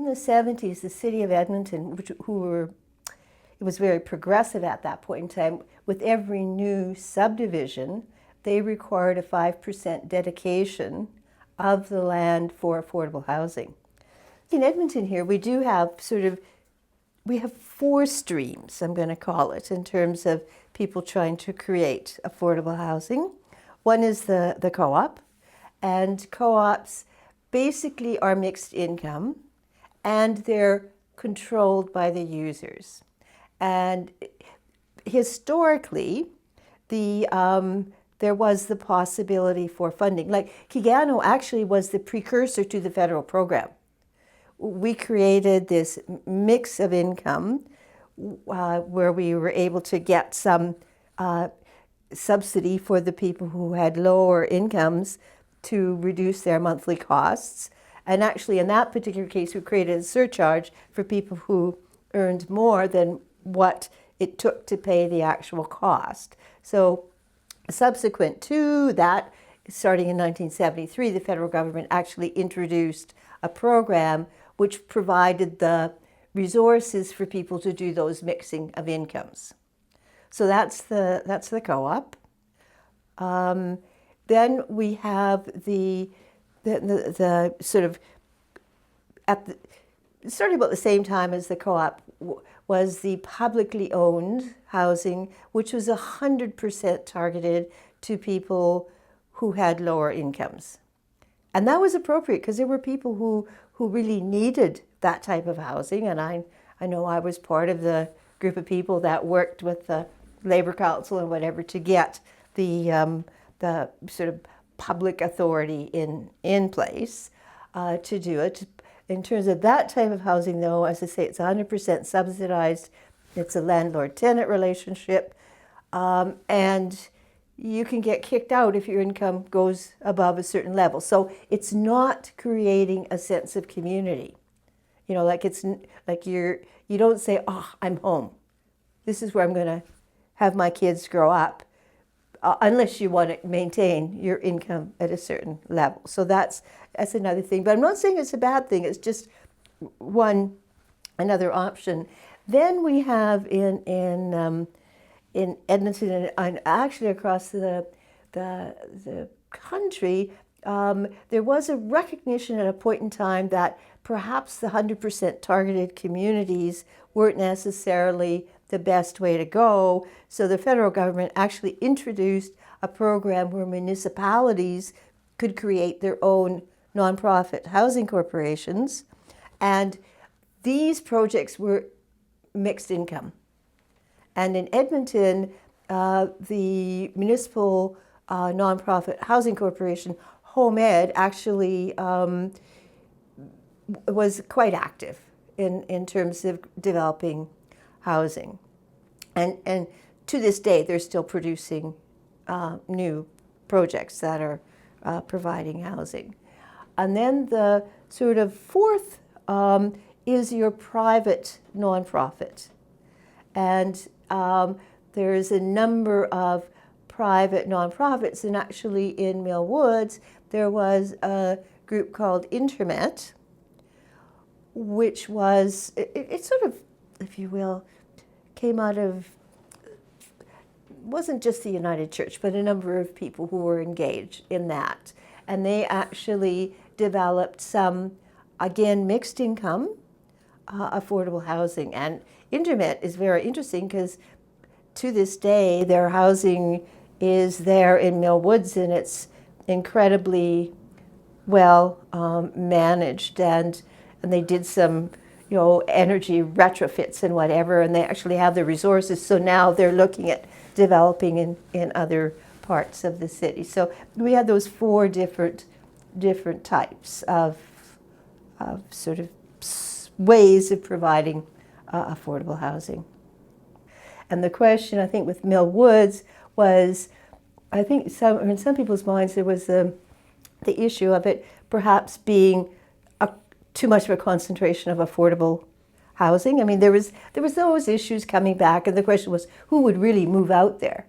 In the 70s, the city of Edmonton, it was very progressive at that point in time, with every new subdivision, they required a 5% dedication of the land for affordable housing. In Edmonton here, we do have we have four streams, I'm going to call it, in terms of people trying to create affordable housing. One is the co-op, and co-ops basically are mixed income, and they're controlled by the users. And historically, there was the possibility for funding. Like Kigano actually was the precursor to the federal program. We created this mix of income where we were able to get some subsidy for the people who had lower incomes to reduce their monthly costs. And actually, in that particular case, we created a surcharge for people who earned more than what it took to pay the actual cost. So subsequent to that, starting in 1973, the federal government actually introduced a program which provided the resources for people to do those mixing of incomes. So that's the co-op. Then we have the sort of starting about the same time as the co-op was the publicly owned housing, which was 100% targeted to people who had lower incomes. And that was appropriate because there were people who really needed that type of housing. And I know I was part of the group of people that worked with the Labor Council and whatever to get the sort of public authority in place to do it. In terms of that type of housing, though, as I say, it's 100% subsidized. It's a landlord-tenant relationship. And you can get kicked out if your income goes above a certain level. So it's not creating a sense of community. You know, like you don't say, oh, I'm home. This is where I'm going to have my kids grow up, unless you want to maintain your income at a certain level. So that's another thing. But I'm not saying it's a bad thing. It's just another option. Then we have in Edmonton and actually across the country, there was a recognition at a point in time that perhaps the 100% targeted communities weren't necessarily the best way to go. So the federal government actually introduced a program where municipalities could create their own nonprofit housing corporations. And these projects were mixed income. And in Edmonton, the municipal nonprofit housing corporation, Home Ed, actually was quite active in terms of developing housing. And to this day, they're still producing new projects that are providing housing. And then the sort of fourth is your private nonprofit. And there's a number of private nonprofits, and actually in Mill Woods, there was a group called Intermet, which was, it sort of, if you will, came out of, wasn't just the United Church, but a number of people who were engaged in that. And they actually developed some, again, mixed income, affordable housing. And Intermet is very interesting because to this day, their housing is there in Mill Woods, and it's incredibly well managed. And they did some, energy retrofits and whatever, and they actually have the resources. So now they're looking at developing in other parts of the city. So we have those four different types of sort of ways of providing affordable housing. And the question, I think, with Mill Woods was, I think in some people's minds there was the issue of it perhaps being too much of a concentration of affordable housing. I mean, there was those issues coming back, and the question was, who would really move out there?